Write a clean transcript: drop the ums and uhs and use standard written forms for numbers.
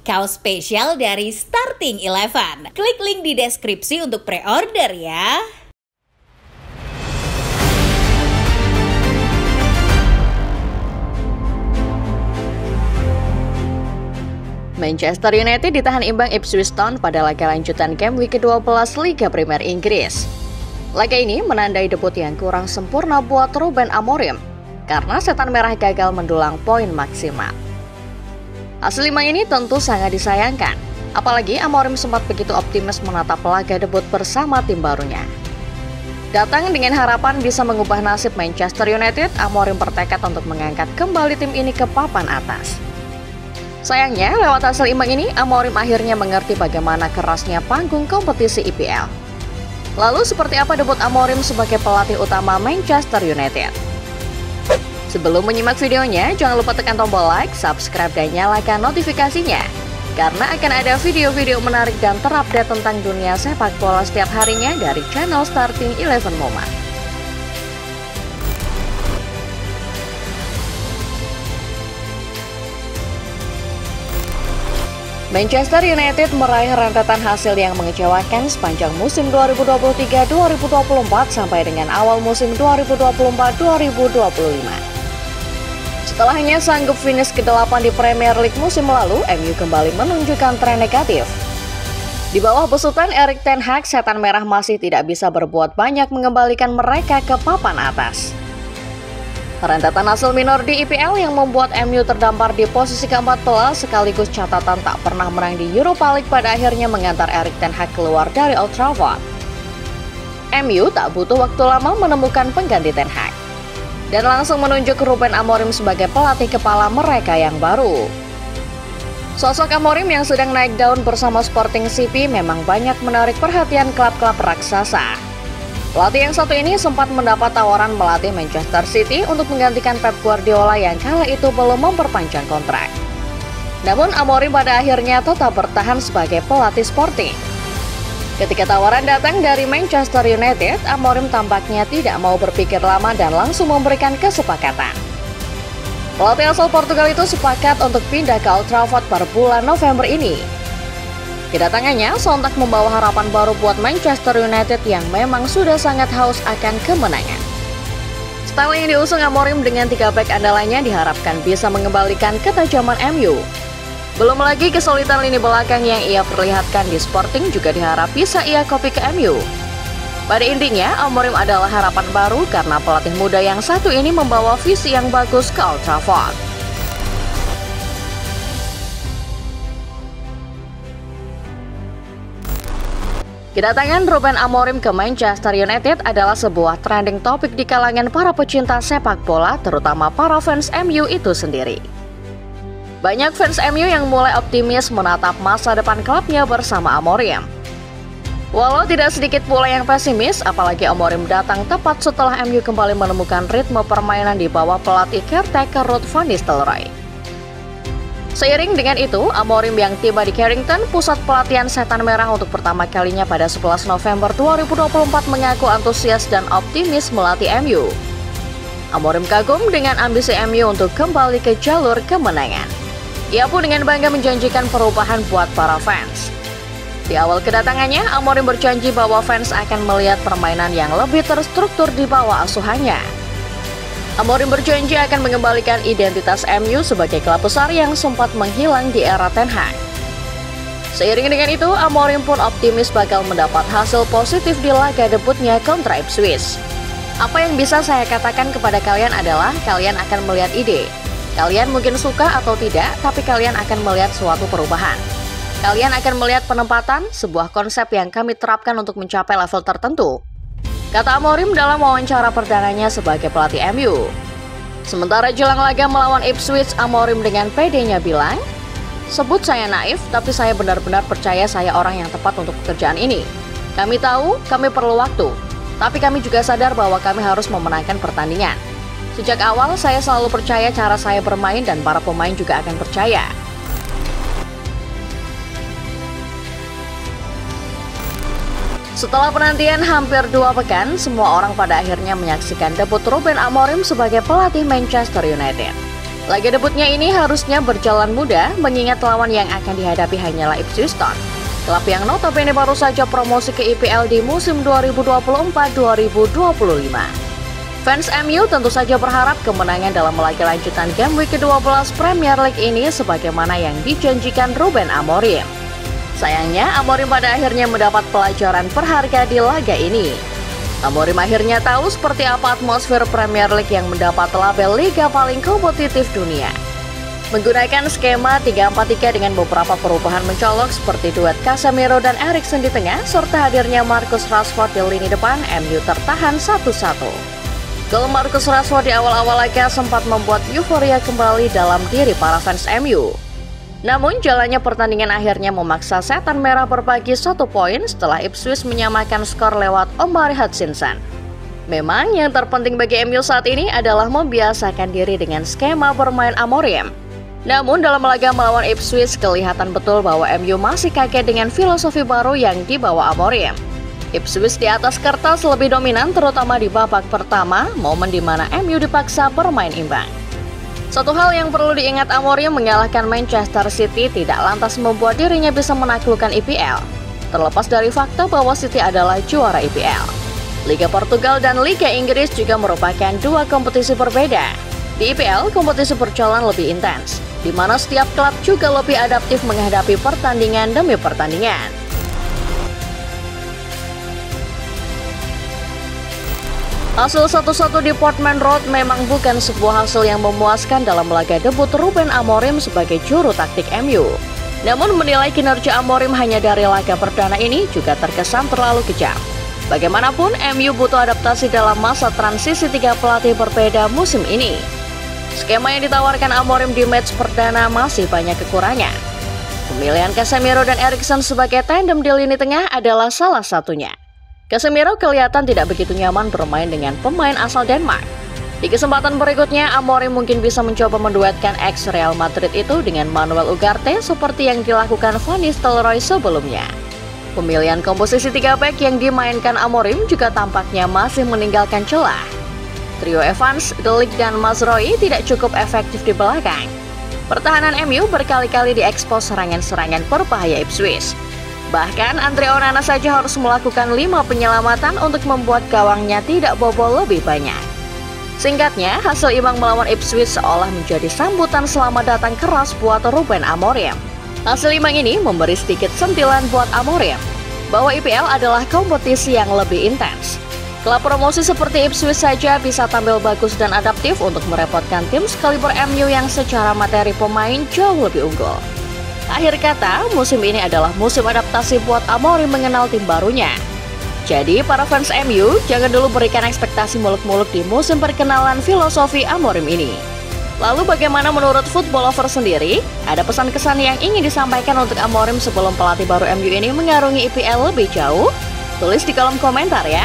Kaos spesial dari Starting Eleven. Klik link di deskripsi untuk pre-order ya. Manchester United ditahan imbang Ipswich Town pada laga lanjutan game week ke-12 Liga Premier Inggris. Laga ini menandai debut yang kurang sempurna buat Ruben Amorim karena setan merah gagal mendulang poin maksimal. Hasil imbang ini tentu sangat disayangkan, apalagi Amorim sempat begitu optimis menatap laga debut bersama tim barunya. Datang dengan harapan bisa mengubah nasib Manchester United, Amorim bertekad untuk mengangkat kembali tim ini ke papan atas. Sayangnya, lewat hasil imbang ini, Amorim akhirnya mengerti bagaimana kerasnya panggung kompetisi IPL. Lalu seperti apa debut Amorim sebagai pelatih utama Manchester United? Sebelum menyimak videonya, jangan lupa tekan tombol like, subscribe, dan nyalakan notifikasinya. Karena akan ada video-video menarik dan terupdate tentang dunia sepak bola setiap harinya dari channel Starting Eleven Moman. Manchester United meraih rentetan hasil yang mengecewakan sepanjang musim 2023-2024 sampai dengan awal musim 2024-2025. Setelah hanya sanggup finish ke-8 di Premier League musim lalu, MU kembali menunjukkan tren negatif. Di bawah besutan Erik ten Hag, setan merah masih tidak bisa berbuat banyak mengembalikan mereka ke papan atas. Rentetan hasil minor di IPL yang membuat MU terdampar di posisi ke-14 sekaligus catatan tak pernah menang di Europa League pada akhirnya mengantar Erik ten Hag keluar dari Old Trafford. MU tak butuh waktu lama menemukan pengganti ten Hag dan langsung menunjuk Ruben Amorim sebagai pelatih kepala mereka yang baru. Sosok Amorim yang sedang naik daun bersama Sporting CP memang banyak menarik perhatian klub-klub raksasa. Pelatih yang satu ini sempat mendapat tawaran melatih Manchester City untuk menggantikan Pep Guardiola yang kala itu belum memperpanjang kontrak. Namun Amorim pada akhirnya tetap bertahan sebagai pelatih Sporting. Ketika tawaran datang dari Manchester United, Amorim tampaknya tidak mau berpikir lama dan langsung memberikan kesepakatan. Pelatih asal Portugal itu sepakat untuk pindah ke Old Trafford per bulan November ini. Kedatangannya sontak membawa harapan baru buat Manchester United yang memang sudah sangat haus akan kemenangan. Style yang diusung Amorim dengan 3 bek andalannya diharapkan bisa mengembalikan ketajaman MU. Belum lagi kesulitan lini belakang yang ia perlihatkan di Sporting juga diharap bisa ia copy ke MU. Pada intinya, Amorim adalah harapan baru karena pelatih muda yang satu ini membawa visi yang bagus ke Old Trafford. Kedatangan Ruben Amorim ke Manchester United adalah sebuah trending topik di kalangan para pecinta sepak bola, terutama para fans MU itu sendiri. Banyak fans MU yang mulai optimis menatap masa depan klubnya bersama Amorim. Walau tidak sedikit pula yang pesimis, apalagi Amorim datang tepat setelah MU kembali menemukan ritme permainan di bawah pelatih caretaker Ruud van Nistelrooy. Seiring dengan itu, Amorim yang tiba di Carrington, pusat pelatihan setan merah untuk pertama kalinya pada 11 November 2024 mengaku antusias dan optimis melatih MU. Amorim kagum dengan ambisi MU untuk kembali ke jalur kemenangan. Ia pun dengan bangga menjanjikan perubahan buat para fans. Di awal kedatangannya, Amorim berjanji bahwa fans akan melihat permainan yang lebih terstruktur di bawah asuhannya. Amorim berjanji akan mengembalikan identitas MU sebagai klub besar yang sempat menghilang di era ten Hag. Seiring dengan itu, Amorim pun optimis bakal mendapat hasil positif di laga debutnya kontra Ipswich. Apa yang bisa saya katakan kepada kalian adalah kalian akan melihat ide. Kalian mungkin suka atau tidak, tapi kalian akan melihat suatu perubahan. Kalian akan melihat penempatan, sebuah konsep yang kami terapkan untuk mencapai level tertentu, kata Amorim dalam wawancara perdananya sebagai pelatih MU. Sementara jelang laga melawan Ipswich, Amorim dengan PD-nya bilang, "Sebut saya naif, tapi saya benar-benar percaya saya orang yang tepat untuk pekerjaan ini. Kami tahu kami perlu waktu, tapi kami juga sadar bahwa kami harus memenangkan pertandingan. Sejak awal saya selalu percaya cara saya bermain dan para pemain juga akan percaya." Setelah penantian hampir 2 pekan, semua orang pada akhirnya menyaksikan debut Ruben Amorim sebagai pelatih Manchester United. Laga debutnya ini harusnya berjalan mudah mengingat lawan yang akan dihadapi hanyalah Ipswich Town, klub yang notabene baru saja promosi ke IPL di musim 2024-2025. Fans MU tentu saja berharap kemenangan dalam laga lanjutan game week ke-12 Premier League ini sebagaimana yang dijanjikan Ruben Amorim. Sayangnya, Amorim pada akhirnya mendapat pelajaran berharga di laga ini. Amorim akhirnya tahu seperti apa atmosfer Premier League yang mendapat label liga paling kompetitif dunia. Menggunakan skema 3-4-3 dengan beberapa perubahan mencolok seperti duet Casemiro dan Eriksen di tengah, serta hadirnya Marcus Rashford di lini depan, MU tertahan 1-1. Gol Marcus Rashford di awal-awal laga sempat membuat euforia kembali dalam diri para fans MU. Namun jalannya pertandingan akhirnya memaksa setan merah berbagi 1 poin setelah Ipswich menyamakan skor lewat Omari Hutchinson. Memang yang terpenting bagi MU saat ini adalah membiasakan diri dengan skema bermain Amorim. Namun dalam laga melawan Ipswich kelihatan betul bahwa MU masih kaget dengan filosofi baru yang dibawa Amorim. Ipswich di atas kertas lebih dominan terutama di babak pertama, momen di mana MU dipaksa bermain imbang. Satu hal yang perlu diingat, Amorim mengalahkan Manchester City tidak lantas membuat dirinya bisa menaklukkan IPL. Terlepas dari fakta bahwa City adalah juara IPL. Liga Portugal dan Liga Inggris juga merupakan dua kompetisi berbeda. Di IPL, kompetisi berjalan lebih intens, di mana setiap klub juga lebih adaptif menghadapi pertandingan demi pertandingan. Hasil 1-1 di Portman Road memang bukan sebuah hasil yang memuaskan dalam laga debut Ruben Amorim sebagai juru taktik MU. Namun menilai kinerja Amorim hanya dari laga perdana ini juga terkesan terlalu kejam. Bagaimanapun, MU butuh adaptasi dalam masa transisi 3 pelatih berbeda musim ini. Skema yang ditawarkan Amorim di match perdana masih banyak kekurangan. Pemilihan Casemiro dan Eriksen sebagai tandem di lini tengah adalah salah satunya. Casemiro kelihatan tidak begitu nyaman bermain dengan pemain asal Denmark. Di kesempatan berikutnya, Amorim mungkin bisa mencoba menduetkan ex Real Madrid itu dengan Manuel Ugarte seperti yang dilakukan Van Nistelrooy sebelumnya. Pemilihan komposisi 3 back yang dimainkan Amorim juga tampaknya masih meninggalkan celah. Trio Evans, De Ligt, dan Mazraoui tidak cukup efektif di belakang. Pertahanan MU berkali-kali diekspos serangan-serangan berbahaya Ipswich. Bahkan Andre Onana saja harus melakukan 5 penyelamatan untuk membuat gawangnya tidak bobol lebih banyak. Singkatnya, hasil imbang melawan Ipswich seolah menjadi sambutan selamat datang keras buat Ruben Amorim. Hasil imbang ini memberi sedikit sentilan buat Amorim bahwa IPL adalah kompetisi yang lebih intens. Klub promosi seperti Ipswich saja bisa tampil bagus dan adaptif untuk merepotkan tim sekaliber MU yang secara materi pemain jauh lebih unggul. Akhir kata, musim ini adalah musim adaptasi buat Amorim mengenal tim barunya. Jadi, para fans MU jangan dulu berikan ekspektasi muluk-muluk di musim perkenalan filosofi Amorim ini. Lalu bagaimana menurut football lover sendiri? Ada pesan-kesan yang ingin disampaikan untuk Amorim sebelum pelatih baru MU ini mengarungi IPL lebih jauh? Tulis di kolom komentar ya.